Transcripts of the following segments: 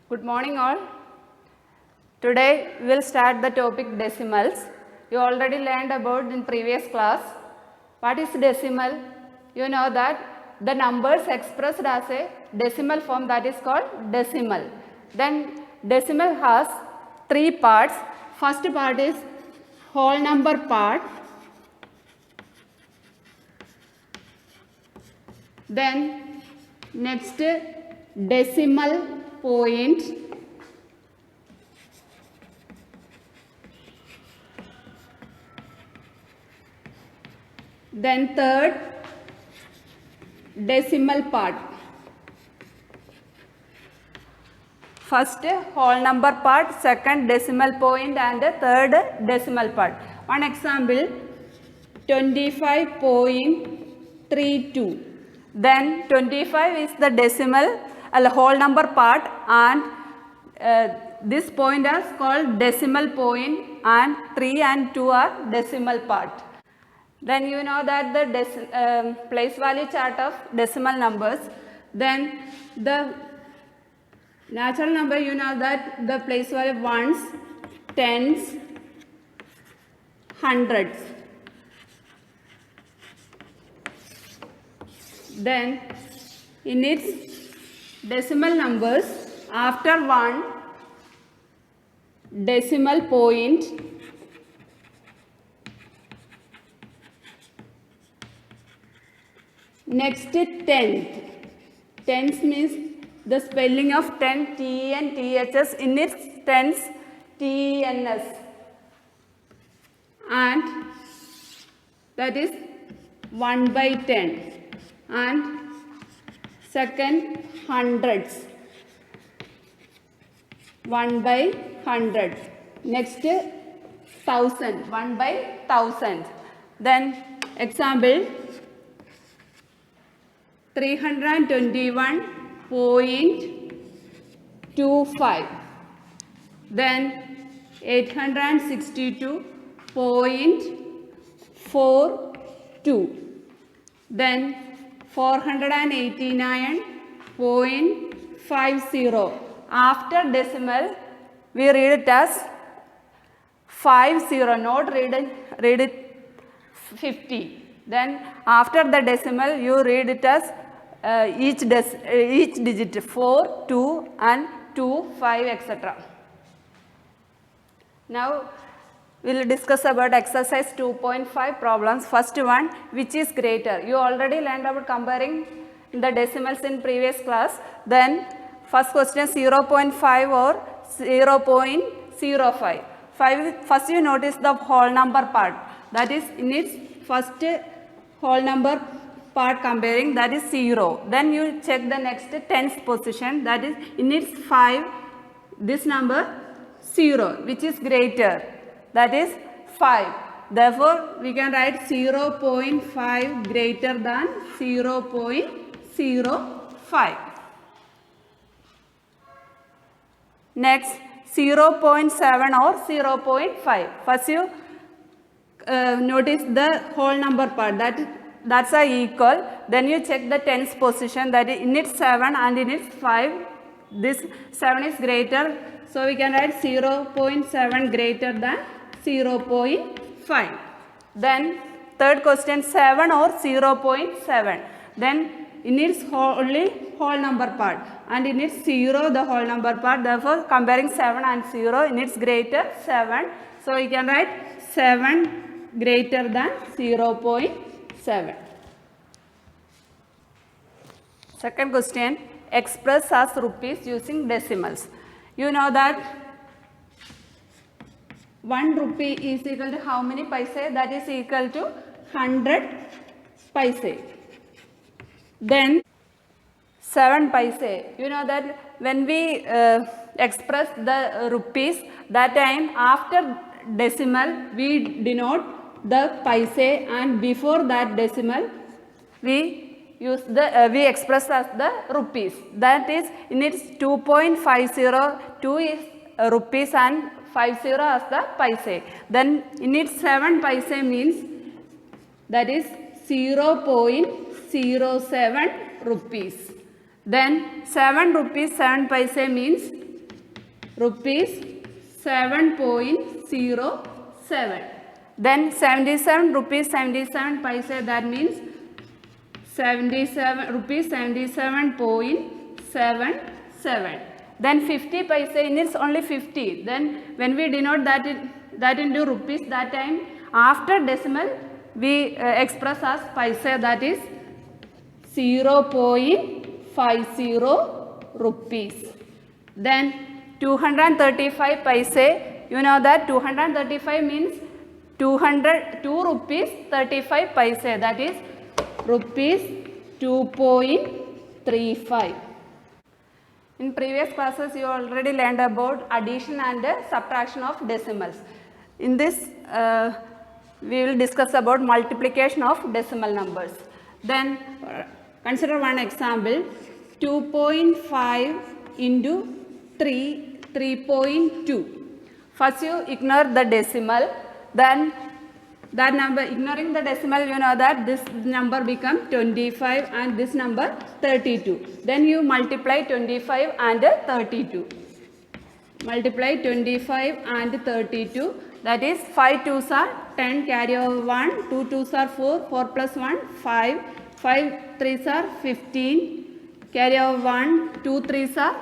Good morning all. Today we will start the topic decimals. You already learned about in previous class. What is decimal? You know that the numbers expressed as a decimal form, that is called decimal. Then decimal has three parts. First part is whole number part. Then next decimal point. Then third decimal part. First whole number part, second decimal point and third decimal part. One example 25.32. Then 25 is the decimal whole number part and this point is called decimal point and 3 and 2 are decimal part. Then you know that the place value chart of decimal numbers. Then the natural number, you know that the place value ones, tens, hundreds. Then in its decimal numbers, after one decimal point, next tenth. Tens means the spelling of 10, T-N, T-H-S, in its tens, T-N-S. And that is 1 by 10. And second hundreds, 1 by 100. Next 1000, 1 by 1000. Then example 321.25. Then 862.42. Then 489.50. After decimal, we read it as 50, not read it 50. Then after the decimal, you read it as each digit 4, 2 and 2, 5, etc. Now we will discuss about exercise 2.5 problems. First one, which is greater? You already learned about comparing the decimals in previous class. Then first question 0.5 or 0.05. First you notice the whole number part, that is in its first whole number part comparing, that is 0. Then you check the next tens position, that is in its 5, this number 0, which is greater, that is 5. Therefore we can write 0.5 greater than 0.05. Next 0.7 or 0.5. First you notice the whole number part, that's a equal. Then you check the tens position, that is in its 7 and in its 5. This 7 is greater, so we can write 0.7 greater than 0.5. Then third question 7 or 0.7. Then in its only whole number part and in its 0 the whole number part. Therefore comparing 7 and 0, in its greater 7. So we can write 7 greater than 0.7. Second question, express as rupees using decimals. You know that 1 rupee is equal to how many paise? That is equal to 100 paise. Then 7 paise. You know that when we express the rupees, that time after decimal we denote the paise and before that decimal we use the we express as the rupees. That is in its 2.50, 2 is rupees and 50 as the paise. Then in its 7 paise means that is 0.07 rupees. Then 7 rupees 7 paise means rupees 7.07. Then 77 rupees 77 paise, that means 77 rupees 77.77. Then 50 paise, in it's only 50. Then when we denote that into rupees, that time after decimal we express as paise, that is 0.50 rupees. Then 235 paise, you know that 235 means 2 rupees 35 paise, that is rupees 2.35. In previous classes you already learned about addition and subtraction of decimals. In this we will discuss about multiplication of decimal numbers. Then consider one example, 2.5 into 3, 3.2. First you ignore the decimal, then that number, ignoring the decimal, you know that this number become 25 and this number 32. Then you multiply 25 and 32. Multiply 25 and 32, that is 5 2s are 10, carry over 1, 2 2s are 4, 4 plus 1 5, 5 3s are 15, carry over 1, 2 3s are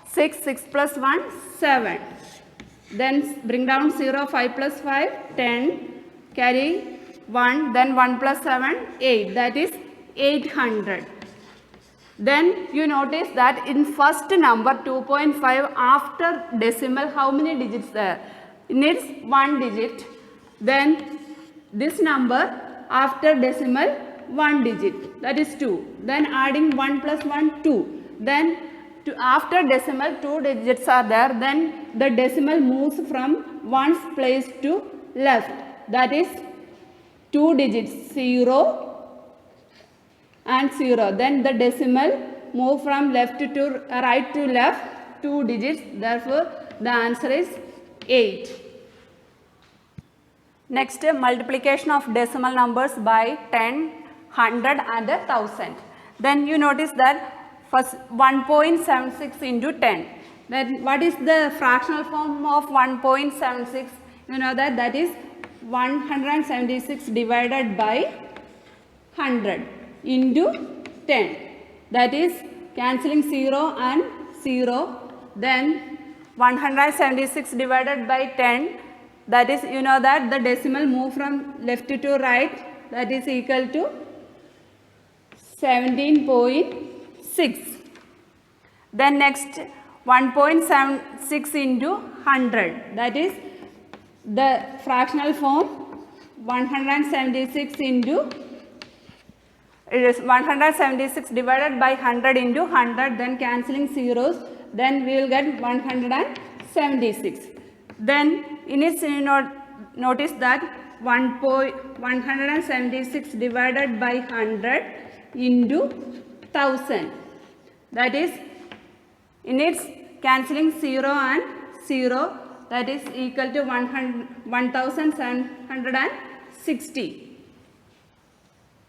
6, 6 plus 1 7. Then bring down 0, 5 plus 5 10, carry 1, then 1 plus 7 8, that is 800. Then you notice that in first number 2.5 after decimal, how many digits there? It needs 1 digit. Then this number after decimal 1 digit, that is 2. Then adding 1 plus 1 2. Then after decimal 2 digits are there. Then the decimal moves from ones place to left, that is 2 digits 0 and 0. Then the decimal move from left to right to left 2 digits, therefore the answer is 8. Next, multiplication of decimal numbers by 10, 100 and 1000. Then you notice that first 1.76 into 10. Then what is the fractional form of 1.76? You know that is 176 divided by 100 into 10, that is cancelling 0 and 0. Then 176 divided by 10, that is, you know that the decimal move from left to right, that is equal to 17.6. Then next 1.76 into 100, that is the fractional form 176 into, it is 176 divided by 100 into 100, then cancelling zeros, then we will get 176. Then in its notice that 176 divided by 100 into 1000, that is in its cancelling 0 and 0, that is equal to 1760.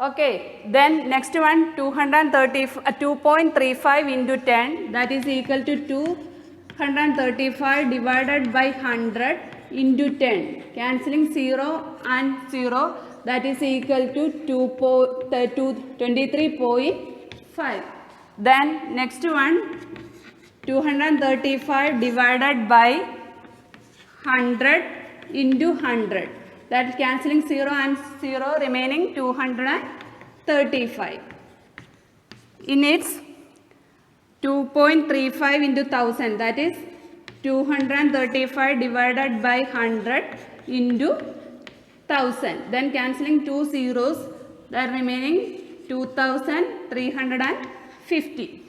Okay, then next one 2.35 into 10, that is equal to 235 divided by 100 into 10, cancelling 0 and 0, that is equal to 23.5. Then next one 235 divided by 100 into 100, that is cancelling 0 and 0, remaining 235. In its 2.35 into 1000, that is 235 divided by 100 into 1000, then cancelling 2 zeros, that remaining 2350.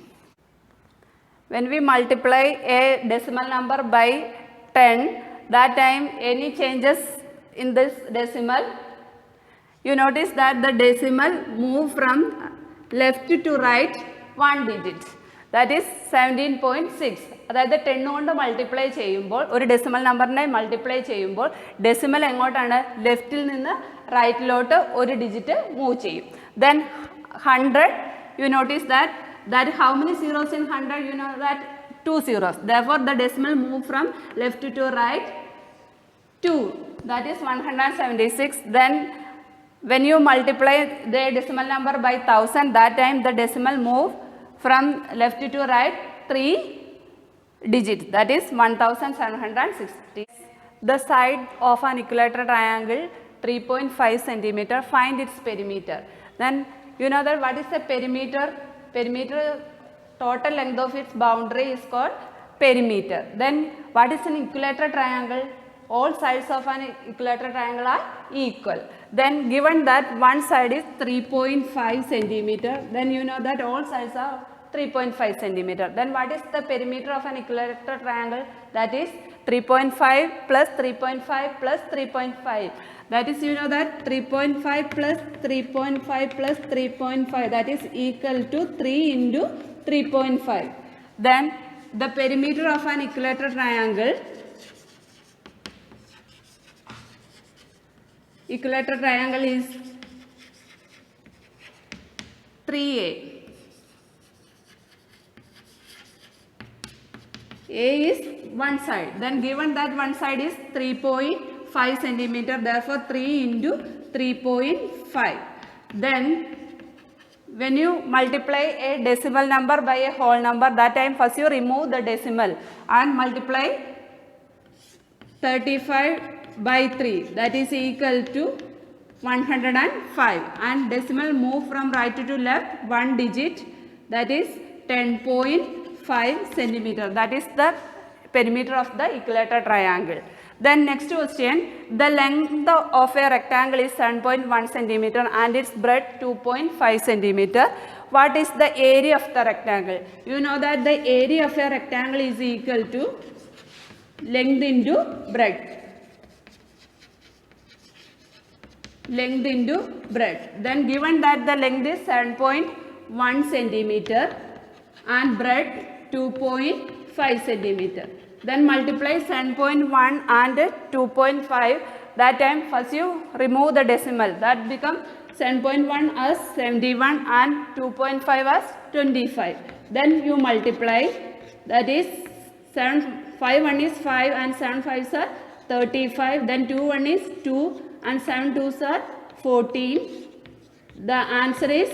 When we multiply a decimal number by 10, that time any changes in this decimal, you notice that the decimal move from left to right 1 digit, that is 17.6. അതായത് 10 കൊണ്ട് multiply ചെയ്യുമ്പോൾ ഒരു decimal നമ്പറിനെ multiply ചെയ്യുമ്പോൾ decimal എങ്ങോട്ടാണ് ലെഫ്റ്റിൽ നിന്ന് റൈറ്റിലോട്ട് ഒരു ഡിജിറ്റ് മൂവ് ചെയ്യും. Then 100, you notice that how many zeros in 100? You know that 2 zeros. Therefore, the decimal move from left to right 2, that is 176. Then when you multiply the decimal number by 1000, that time the decimal move from left to right 3 digits, that is 1760. The side of an equilateral triangle 3.5 centimeter, find its perimeter. Then you know that what is the perimeter? Perimeter, total length of its boundary is called perimeter. Then what is an equilateral triangle? All sides of an equilateral triangle are equal. Then given that one side is 3.5 centimeter, then you know that all sides are 3.5 centimeter. Then what is the perimeter of an equilateral triangle? That is 3.5 plus 3.5 plus 3.5. That is, you know that 3.5 plus 3.5 plus 3.5, that is equal to 3 into 3.5. Then the perimeter of an equilateral triangle is 3a. A is one side. Then given that one side is 3.5 centimeter, therefore 3 into 3.5. Then when you multiply a decimal number by a whole number, that time first you remove the decimal and multiply 35 by 3, that is equal to 105, and decimal move from right to left 1 digit, that is 10.5 centimeter. That is the perimeter of the equilateral triangle. Then next question, the length of a rectangle is 7.1 centimeter and its breadth 2.5 centimeter. What is the area of the rectangle? You know that the area of a rectangle is equal to length into breadth. Length into breadth. Then given that the length is 7.1 centimeter and breadth 2.5 centimeter. Then multiply 7.1 and 2.5. That time first you remove the decimal. That becomes 7.1 as 71 and 2.5 as 25. Then you multiply, that is 5 1 is 5 and 7 5s are 35. Then 2 1 is 2 and 7 2s are 14. The answer is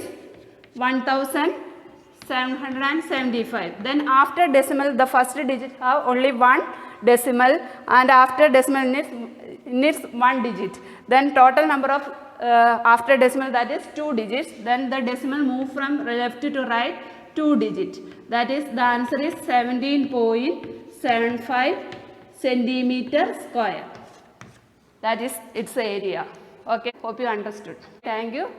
1775. Then after decimal, the first digit have only one decimal, and after decimal needs one digit. Then total number of after decimal, that is 2 digits. Then the decimal move from left to right 2 digits. That is, the answer is 17.75 centimeter square. That is its area. Okay, hope you understood. Thank you.